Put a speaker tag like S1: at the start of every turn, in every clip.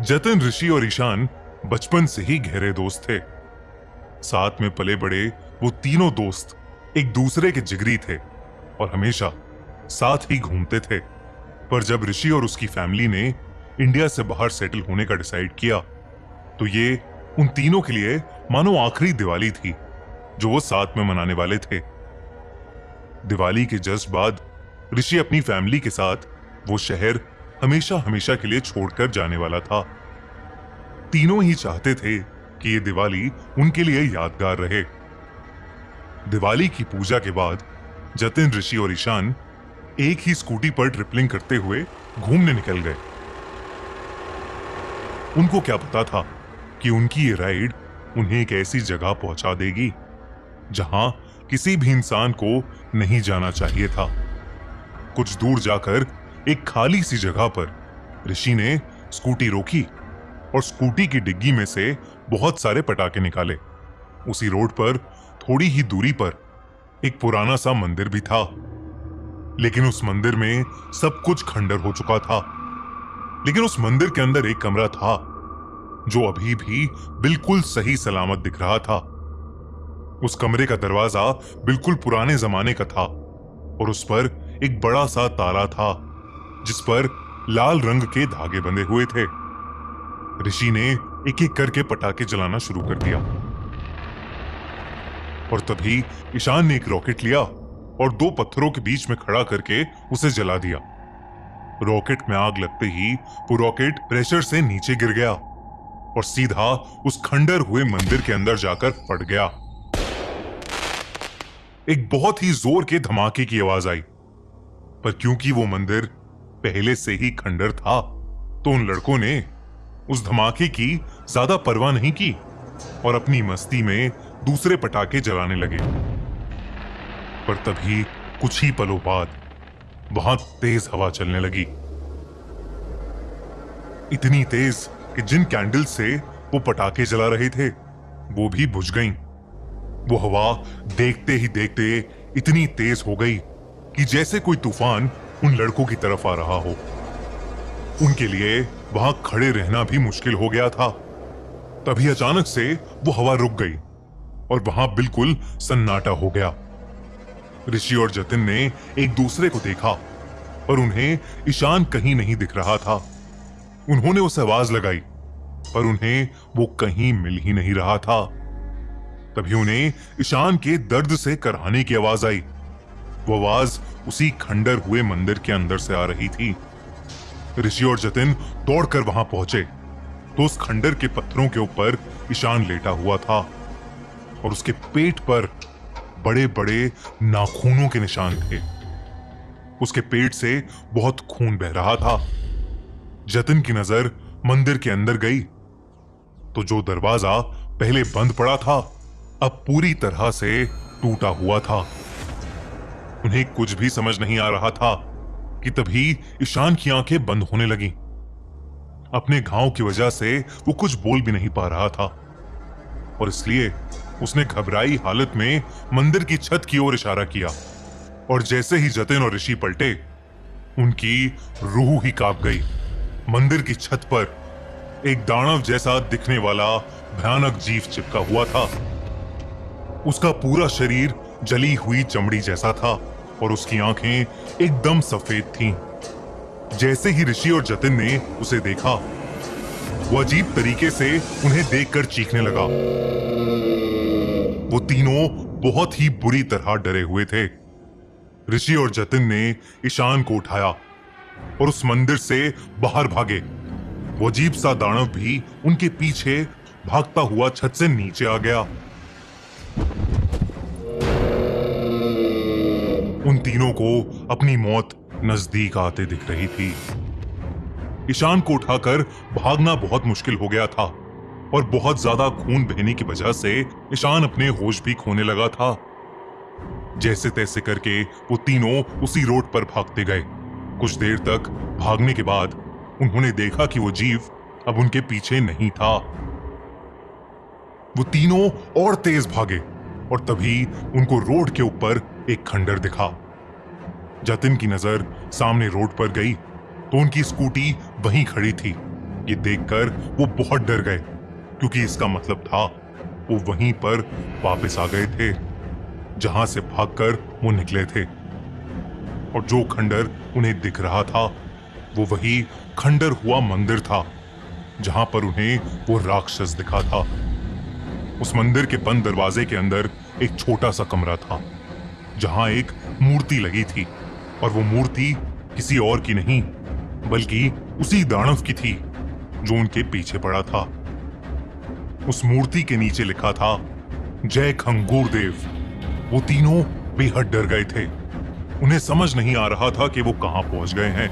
S1: जतिन, ऋषि और ईशान बचपन से ही गहरे दोस्त थे। साथ में पले बड़े वो तीनों दोस्त एक दूसरे के जिगरी थे और हमेशा साथ ही घूमते थे। पर जब ऋषि और उसकी फैमिली ने इंडिया से बाहर सेटल होने का डिसाइड किया, तो ये उन तीनों के लिए मानो आखिरी दिवाली थी जो वो साथ में मनाने वाले थे। दिवाली के जस्ट बाद ऋषि अपनी फैमिली के साथ वो शहर हमेशा हमेशा के लिए छोड़कर जाने वाला था। तीनों ही चाहते थे कि ये दिवाली उनके लिए यादगार रहे। दिवाली की पूजा के बाद जतिन, ऋषि और ईशान एक ही स्कूटी पर ट्रिपलिंग करते हुए घूमने निकल गए। उनको क्या पता था कि उनकी ये राइड उन्हें एक ऐसी जगह पहुंचा देगी जहां किसी भी इंसान को नहीं जाना चाहिए था। कुछ दूर जाकर एक खाली सी जगह पर ऋषि ने स्कूटी रोकी और स्कूटी की डिग्गी में से बहुत सारे पटाखे निकाले। उसी रोड पर थोड़ी ही दूरी पर एक पुराना सा मंदिर भी था, लेकिन उस मंदिर में सब कुछ खंडर हो चुका था। लेकिन उस मंदिर के अंदर एक कमरा था जो अभी भी बिल्कुल सही सलामत दिख रहा था। उस कमरे का दरवाजा बिल्कुल पुराने जमाने का था और उस पर एक बड़ा सा ताला था जिस पर लाल रंग के धागे बंधे हुए थे। ऋषि ने एक एक करके पटाखे जलाना शुरू कर दिया और तभी ईशान ने एक रॉकेट लिया और दो पत्थरों के बीच में खड़ा करके उसे जला दिया। रॉकेट में आग लगते ही वो रॉकेट प्रेशर से नीचे गिर गया और सीधा उस खंडर हुए मंदिर के अंदर जाकर फट गया। एक बहुत ही जोर के धमाके की आवाज आई, पर क्योंकि वो मंदिर पहले से ही खंडर था तो उन लड़कों ने उस धमाके की ज्यादा परवाह नहीं की और अपनी मस्ती में दूसरे पटाखे जलाने लगे। पर तभी कुछ ही पलों बाद वहां तेज हवा चलने लगी, इतनी तेज कि जिन कैंडल से वो पटाखे जला रहे थे वो भी बुझ गईं। वो हवा देखते ही देखते इतनी तेज हो गई कि जैसे कोई तूफान उन लड़कों की तरफ आ रहा हो। उनके लिए वहां खड़े रहना भी मुश्किल हो गया था। तभी अचानक से वो हवा रुक गई और वहां बिल्कुल सन्नाटा हो गया। ऋषि और जतिन ने एक दूसरे को देखा पर उन्हें ईशान कहीं नहीं दिख रहा था। उन्होंने उसे आवाज लगाई पर उन्हें वो कहीं मिल ही नहीं रहा था। तभी उन्हें ईशान के दर्द से कराहने की आवाज आई। वो आवाज उसी खंडर हुए मंदिर के अंदर से आ रही थी। ऋषि और जतिन दौड़कर वहां पहुंचे तो उस खंडर के पत्थरों के ऊपर ईशान लेटा हुआ था और उसके पेट पर बड़े बड़े नाखूनों के निशान थे। उसके पेट से बहुत खून बह रहा था। जतिन की नजर मंदिर के अंदर गई तो जो दरवाजा पहले बंद पड़ा था अब पूरी तरह से टूटा हुआ था। उन्हें कुछ भी समझ नहीं आ रहा था कि तभी ईशान की आंखें बंद होने लगीं। अपने घाव की वजह से वो कुछ बोल भी नहीं पा रहा था और इसलिए उसने घबराई हालत में मंदिर की छत की ओर इशारा किया और जैसे ही जतिन और ऋषि पलटे उनकी रूह ही कांप गई। मंदिर की छत पर एक दानव जैसा दिखने वाला भयानक जीव चिपका हुआ था। उसका पूरा शरीर जली हुई चमड़ी जैसा था और उसकी आंखें एकदम सफेद थीं। जैसे ही ऋषि और जतिन ने उसे देखा वो अजीब तरीके से उन्हें देखकर चीखने लगा। वो तीनों बहुत ही बुरी तरह डरे हुए थे। ऋषि और जतिन ने ईशान को उठाया और उस मंदिर से बाहर भागे। वो अजीब सा दानव भी उनके पीछे भागता हुआ छत से नीचे आ गया। उन तीनों को अपनी मौत नजदीक आते दिख रही थी। ईशान को उठाकर भागना बहुत मुश्किल हो गया था और बहुत ज्यादा खून बहने की वजह से ईशान अपने होश भी खोने लगा था। जैसे तैसे करके वो तीनों उसी रोड पर भागते गए। कुछ देर तक भागने के बाद उन्होंने देखा कि वो जीव अब उनके पीछे नहीं था। वो तीनों और तेज भागे और तभी उनको रोड के ऊपर एक खंडर दिखा। जतिन की नजर सामने रोड पर गई तो उनकी स्कूटी वहीं खड़ी थी। ये देखकर वो बहुत डर गए, क्योंकि इसका मतलब था वो वहीं पर वापस आ गए थे जहां से भागकर वो निकले थे। और जो खंडर उन्हें दिख रहा था वो वही खंडर हुआ मंदिर था जहां पर उन्हें वो राक्षस दिखा था। उस मंदिर के बंद दरवाजे के अंदर एक छोटा सा कमरा था जहां एक मूर्ति लगी थी, और वो मूर्ति किसी और की नहीं बल्कि उसी दानव की थी जो उनके पीछे पड़ा था। उस मूर्ति के नीचे लिखा था जय खंगूर देव। वो तीनों बेहद डर गए थे। उन्हें समझ नहीं आ रहा था कि वो कहां पहुंच गए हैं।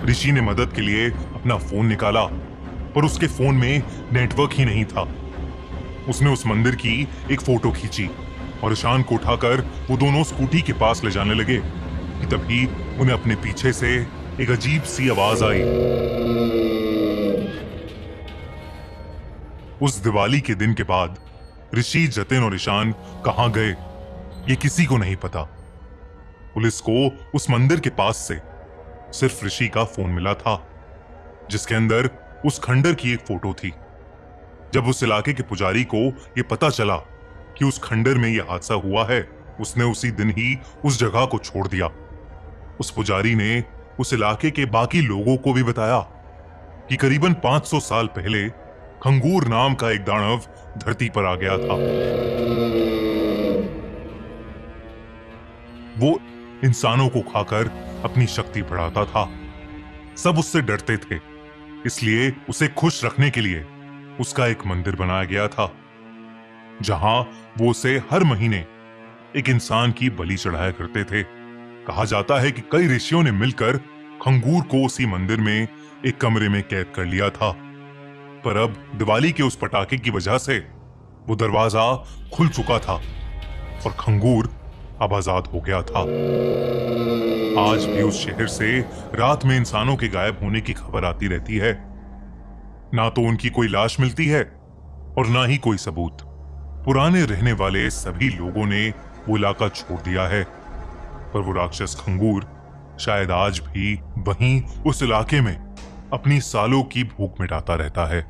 S1: ऋषि ने मदद के लिए अपना फोन निकाला, पर उसके फोन में नेटवर्क ही नहीं था। उसने उस मंदिर की एक फोटो खींची और ईशान को उठाकर वो दोनों स्कूटी के पास ले जाने लगे कि तभी उन्हें अपने पीछे से एक अजीब सी आवाज आई। उस दिवाली के दिन के बाद ऋषि, जतिन और ईशान कहां गए ये किसी को नहीं पता। पुलिस को उस मंदिर के पास से सिर्फ ऋषि का फोन मिला था जिसके अंदर उस खंडर की एक फोटो थी। जब उस इलाके के पुजारी को यह पता चला कि उस खंडर में यह हादसा हुआ है, उसने उसी दिन ही उस जगह को छोड़ दिया। उस पुजारी ने उस इलाके के बाकी लोगों को भी बताया कि करीबन 500 साल पहले खंगूर नाम का एक दानव धरती पर आ गया था। वो इंसानों को खाकर अपनी शक्ति बढ़ाता था। सब उससे डरते थे, इसलिए उसे खुश रखने के लिए उसका एक मंदिर बनाया गया था जहां वो उसे हर महीने एक इंसान की बलि चढ़ाया करते थे। कहा जाता है कि कई ऋषियों ने मिलकर खंगूर को उसी मंदिर में एक कमरे में कैद कर लिया था, पर अब दिवाली के उस पटाखे की वजह से वो दरवाजा खुल चुका था और खंगूर अब आजाद हो गया था। आज भी उस शहर से रात में इंसानों के गायब होने की खबर आती रहती है। ना तो उनकी कोई लाश मिलती है और ना ही कोई सबूत। पुराने रहने वाले सभी लोगों ने वो इलाका छोड़ दिया है, पर वो राक्षस खंगूर शायद आज भी वहीं उस इलाके में अपनी सालों की भूख मिटाता रहता है।